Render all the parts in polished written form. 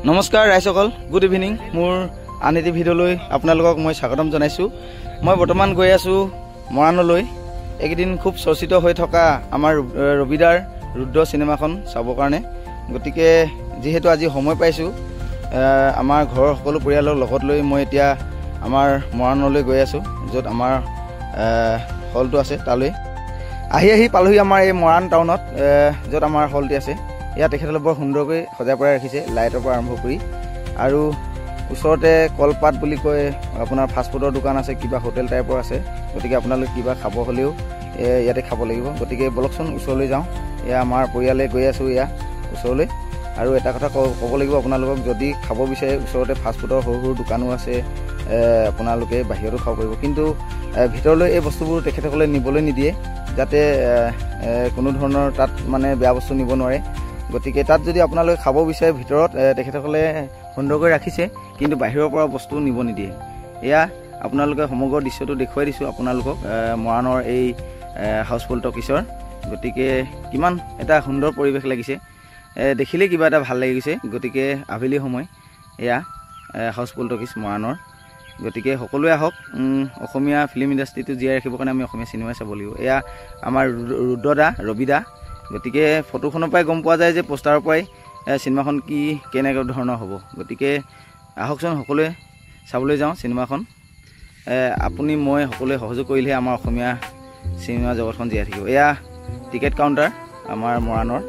নমস্কাৰ ৰাইজসকল, good evening. মোৰ আন এটি ভিডিঅ'লৈ আপোনালোকক মই স্বাগতম জনাইছোঁ। মই বৰ্তমান গৈ আছোঁ মৰাণলৈ। এইকেইদিন খুব চৰ্চিত হৈ থকা আমাৰ ৰবিদাৰ ৰুদ্ৰ চিনেমাখন চাবৰ কাৰণে। গতিকে যিহেতু আজি সময় পাইছোঁ, আমাৰ ঘৰৰ সকলো পৰিয়ালৰ লগত লৈ মই এতিয়া আমাৰ মৰাণলৈ গৈ আছোঁ, য'ত আমাৰ হলটো আছে তালৈ। আহি পালোহি আমাৰ এই মৰাণ টাউনত, য'ত আমাৰ হলটি আছে। ইয়াত তেখেতসকলে বৰ সুন্দৰকৈ সজাই পৰাই ৰাখিছে, লাইটৰ পৰা আৰম্ভ কৰি। আৰু ওচৰতে কলপাত বুলি কয় আপোনাৰ ফাষ্টফুডৰ দোকান আছে, কিবা হোটেল টাইপৰ আছে। গতিকে আপোনালোকে কিবা খাব হ'লেও ইয়াতে খাব লাগিব। গতিকে বলকচোন ওচৰলৈ যাওঁ। এয়া আমাৰ পৰিয়ালে গৈ আছোঁ এয়া ওচৰলৈ। আৰু এটা কথা ক'ব লাগিব আপোনালোকক, যদি খাব বিচাৰে ওচৰতে ফাষ্টফুডৰ সৰু সৰু দোকানো আছে, আপোনালোকে বাহিৰতো খাব পাৰিব। কিন্তু ভিতৰলৈ এই বস্তুবোৰ তেখেতসকলে নিবলৈ নিদিয়ে, যাতে কোনো ধৰণৰ তাত মানে বেয়া বস্তু নিব নোৱাৰে। গতিকে তাত যদি আপোনালোকে খাব বিচাৰে ভিতৰত তেখেতসকলে সুন্দৰকৈ ৰাখিছে, কিন্তু বাহিৰৰ পৰা বস্তু নিব নিদিয়ে। এয়া আপোনালোকে সমগ্ৰ দৃশ্যটো দেখুৱাই দিছোঁ আপোনালোকক, মৰাণৰ এই হাউচফুল টকিছৰ। গতিকে কিমান এটা সুন্দৰ পৰিৱেশ লাগিছে, দেখিলেই কিবা এটা ভাল লাগি গৈছে। গতিকে আবেলি সময় এয়া হাউচফুল টকিছ মৰাণৰ। গতিকে সকলোৱে আহক, অসমীয়া ফিল্ম ইণ্ডাষ্ট্ৰিটো জীয়াই ৰাখিবৰ কাৰণে আমি অসমীয়া চিনেমাই চাব লাগিব। এয়া আমাৰ ৰুদ্ৰদা, ৰবিদা। গতিকে ফটোখনৰ পৰাই গম পোৱা যায় যে পোষ্টাৰৰ পৰাই চিনেমাখন কেনেকুৱা ধৰণৰ হ'ব। গতিকে আহকচোন সকলোৱে চাবলৈ যাওঁ চিনেমাখন। আপুনি মই সকলোৱে সহযোগ কৰিলেহে আমাৰ অসমীয়া চিনেমা জগতখন জীয়াই থাকিব। এয়া টিকেট কাউণ্টাৰ আমাৰ মৰাণৰ।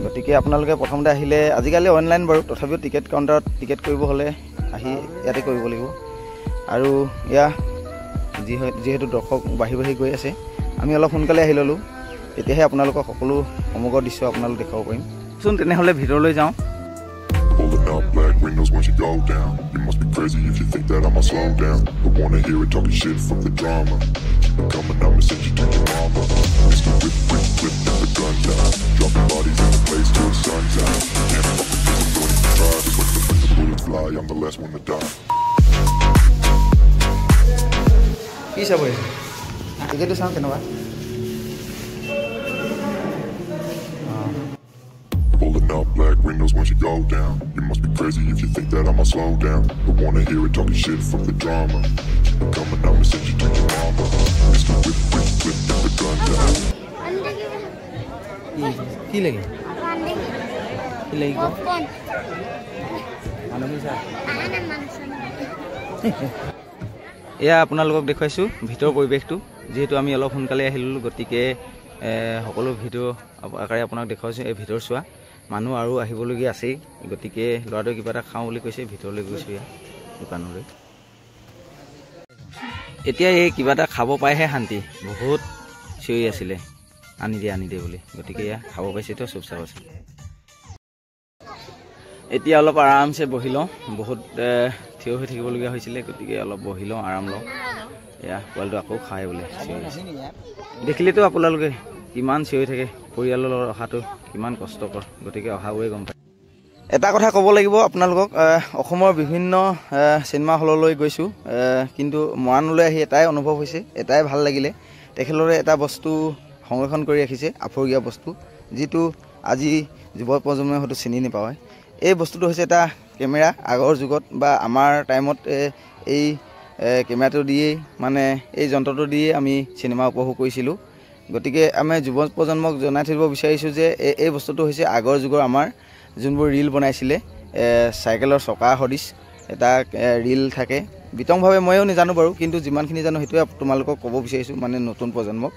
গতিকে আপোনালোকে প্ৰথমতে আহিলে, আজিকালি অনলাইন বাৰু, তথাপিও টিকেট কাউণ্টাৰত টিকেট কৰিব হ'লে আহি ইয়াতে কৰিব লাগিব। আৰু এয়া যিহেতু দৰ্শক বাঢ়ি গৈ আছে, আমি অলপ সোনকালে আহি ল'লোঁ, তেতিয়াহে আপোনালোকক সকলো সমগ্ৰ দৃশ্য আপোনালোক দেখাব পাৰিম। চোন তেনেহ'লে ভিতৰলৈ যাওঁ। Pulling up black windows once you go down. You must be crazy if you think that I'ma slow down. Don't wanna hear it talking shit from the drama. Coming out and send you to your mama. Mr. Whip, the gun down. Dropping bodies in the place till the sun's out. Can't fuck with this, I'm going to try. But when the bullets fly, I'm the last one to die. কি চাব আহিছে? টিকেটটো চাওঁ কেনেকুৱা। Pulling up black windows once you go down. You must be crazy if you think that I'ma slow down. Don't wanna hear it talking shit from the drama. Coming out and send you to your mama. Mr. Whip, the gun down. কি লাগে? কি লাগিব? এয়া আপোনালোকক দেখুৱাইছোঁ ভিতৰৰ পৰিৱেশটো। যিহেতু আমি অলপ সোনকালে আহিলোঁ, গতিকে সকলো ভিডিঅ' আকাৰে আপোনাক দেখুৱাইছোঁ। এই ভিতৰ চোৱা, মানুহ আৰু আহিবলগীয়া আছেই। গতিকে ল'ৰাটোৱে কিবা এটা খাওঁ বুলি কৈছে, ভিতৰলৈ গৈছোঁ ইয়াত দোকানলৈ। এতিয়া এই কিবা এটা খাব পাইহে শান্তি, বহুত চিঞৰি আছিলে আনি দিয়ে বুলি। গতিকে এয়া খাব পাইছেতো, চুপচাপ আছে। এতিয়া অলপ আৰামছে বহি লওঁ, বহুত থিয় হৈ থাকিবলগীয়া হৈছিলে। গতিকে অলপ বহি লওঁ, আৰাম লওঁ। এয়া পোৱালিটো আকৌ খায় বোলে, দেখিলেতো আপোনালোকে কিমান চিঞৰি থাকে। পৰিয়ালৰ লগত অহাটো কিমান কষ্টকৰ, গতিকে অহাবোৰে গম পায়। এটা কথা ক'ব লাগিব আপোনালোকক, অসমৰ বিভিন্ন চিনেমা হললৈ গৈছোঁ, কিন্তু মৰাণলৈ আহি এটাই অনুভৱ হৈছে, এটাই ভাল লাগিলে। তেখেতলোকে এটা বস্তু সংৰক্ষণ কৰি ৰাখিছে, আপুৰুগীয়া বস্তু, যিটো আজি যুৱ প্ৰজন্মই হয়তো চিনি নাপায়। এই বস্তুটো হৈছে এটা কেমেৰা। আগৰ যুগত বা আমাৰ টাইমত এই কেমেৰাটো দিয়েই, মানে এই যন্ত্ৰটো দিয়েই আমি চিনেমা উপভোগ কৰিছিলোঁ। গতিকে আমি যুৱ প্ৰজন্মক জনাই থৈ দিব বিচাৰিছোঁ যে এই বস্তুটো হৈছে আগৰ যুগৰ আমাৰ যোনবোৰ ৰীল বনাইছিলে, চাইকেলৰ চকা সদৃশ এটা ৰীল থাকে। বিতংভাৱে ময়ো নাজানো বাৰু, কিন্তু যিমানখিনি জানো সেইটোৱে তোমালোকক ক'ব বিচাৰিছোঁ, মানে নতুন প্ৰজন্মক।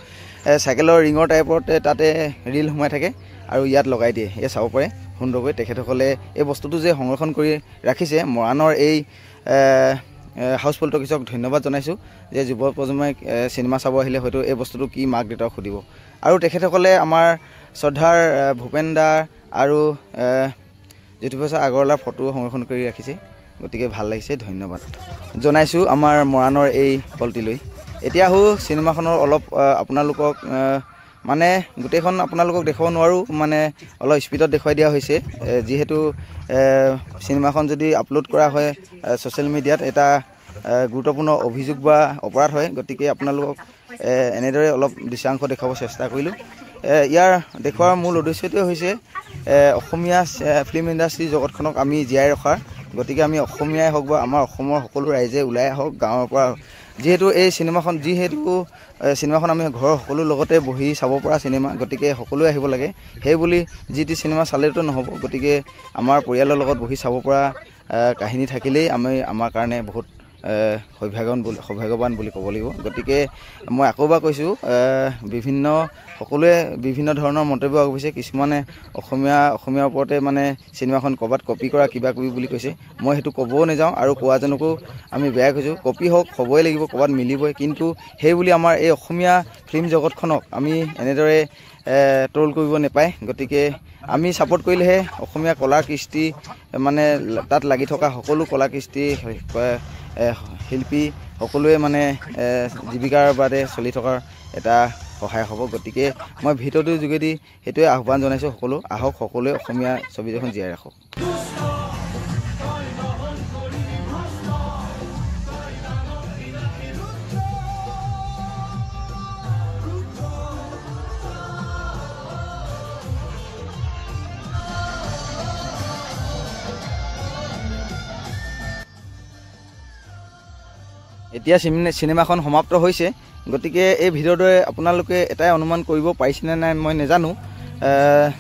চাইকেলৰ ৰিঙৰ টাইপত তাতে ৰীল সোমাই থাকে আৰু ইয়াত লগাই দিয়ে। এয়া চাব পাৰে সুন্দৰকৈ। তেখেতসকলে এই বস্তুটো যে সংৰক্ষণ কৰি ৰাখিছে, মৰাণৰ এই হাউচফুল টকিছক ধন্যবাদ জনাইছোঁ, যে যুৱ প্ৰজন্মই চিনেমা চাব আহিলে হয়তো এই বস্তুটো কি মাক দেউতাক সুধিব। আৰু তেখেতসকলে আমাৰ শ্ৰদ্ধাৰ ভূপেন দা আৰু জ্যোতিপ্ৰসাদ আগৰৱালাৰ ফটো সংৰক্ষণ কৰি ৰাখিছে। গতিকে ভাল লাগিছে, ধন্যবাদ জনাইছোঁ আমাৰ মৰাণৰ এই হলটিলৈ। এতিয়া চিনেমাখনৰ অলপ আপোনালোকক মানে গোটেইখন আপোনালোকক দেখুৱাব নোৱাৰোঁ, মানে অলপ স্পীডত দেখুৱাই দিয়া হৈছে। যিহেতু চিনেমাখন যদি আপলোড কৰা হয় ছ'চিয়েল মিডিয়াত, এটা গুৰুত্বপূৰ্ণ অভিযোগ বা অপৰাধ হয়। গতিকে আপোনালোকক এনেদৰে অলপ দৃশ্যাংশ দেখুৱাব চেষ্টা কৰিলোঁ। ইয়াৰ দেখুৱাৰ মূল উদ্দেশ্যটোৱে হৈছে অসমীয়া ফিল্ম ইণ্ডাষ্ট্ৰী জগতখনক আমি জীয়াই ৰখাৰ। গতিকে আমি অসমীয়াই হওক বা আমাৰ অসমৰ সকলো ৰাইজে ওলাই আহক গাঁৱৰ পৰা, যিহেতু এই চিনেমাখন আমি ঘৰৰ সকলো লগতে বহি চাব পৰা চিনেমা, গতিকে সকলোৱে আহিব লাগে। সেই বুলি যি টি চিনেমা চালেতো নহ'ব, গতিকে আমাৰ পৰিয়ালৰ লগত বহি চাব পৰা কাহিনী থাকিলেই আমাৰ কাৰণে বহুত সৌভাগ্যৱান বুলি ক'ব লাগিব। গতিকে মই আকৌ এবাৰ কৈছোঁ, সকলোৱে বিভিন্ন ধৰণৰ মন্তব্য আগবঢ়াইছে। কিছুমানে অসমীয়াৰ ওপৰতে মানে চিনেমাখন ক'ৰবাত কপি কৰা কিবা কিবি বুলি কৈছে। মই সেইটো ক'বও নাযাওঁ আৰু কোৱাজনকো আমি বেয়া কৈছোঁ। কপি হওক, হ'বই লাগিব, ক'ৰবাত মিলিবই, কিন্তু সেই বুলি আমাৰ এই অসমীয়া ফিল্ম জগতখনক আমি এনেদৰে ট্ৰল কৰিব নাপায়। গতিকে আমি ছাপোৰ্ট কৰিলেহে অসমীয়া কলা কৃষ্টি মানে তাত লাগি থকা সকলো কলা কৃষ্টি শিল্পী সকলোৱে মানে জীৱিকাৰ বাদে চলি থকাৰ এটা সহায় হ'ব। গতিকে মই ভিডিঅ'টোৰ যোগেদি সেইটোৱে আহ্বান জনাইছোঁ, সকলো আহক, সকলোৱে অসমীয়া ছবি এখন জীয়াই ৰাখক। এতিয়া চিনেমাখন সমাপ্ত হৈছে। গতিকে এই ভিডিঅ'টোৱে আপোনালোকে এটাই অনুমান কৰিব পাৰিছেনে নাই মই নাজানো।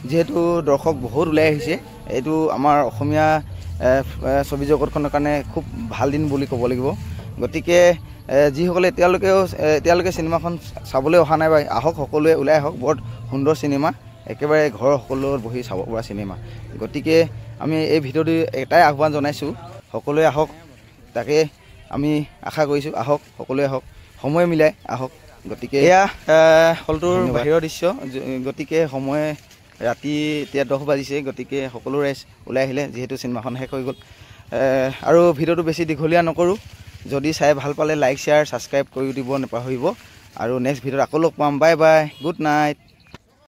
যিহেতু দৰ্শক বহুত ওলাই আহিছে, এইটো আমাৰ অসমীয়া ছবি জগতখনৰ কাৰণে খুব ভাল দিন বুলি ক'ব লাগিব। গতিকে যিসকলে এতিয়ালৈকে চিনেমাখন চাবলৈ অহা নাই বা আহক, সকলোৱে ওলাই আহক। বৰ সুন্দৰ চিনেমা, একেবাৰে ঘৰৰ সকলো বহি চাব পৰা চিনেমা। গতিকে আমি এই ভিডিঅ'টো এটাই আহ্বান জনাইছোঁ, সকলোৱে আহক, তাকে আমি আশা কৰিছোঁ। আহক, সকলোৱে আহক, সময় মিলাই আহক। গতিকে এয়া হলটোৰ বাহিৰৰ দৃশ্য। গতিকে সময় ৰাতি এতিয়া 10 বাজিছে। গতিকে সকলো ৰাইজ ওলাই আহিলে, যিহেতু চিনেমাখন শেষ হৈ গ'ল। আৰু ভিডিঅ'টো বেছি দীঘলীয়া নকৰোঁ। যদি চাই ভাল পালে লাইক, শ্বেয়াৰ, ছাবস্ক্ৰাইব কৰি দিব নাপাহৰিব। আৰু নেক্সট ভিডিঅ'ত আকৌ লগ পাম। Bye bye, good night.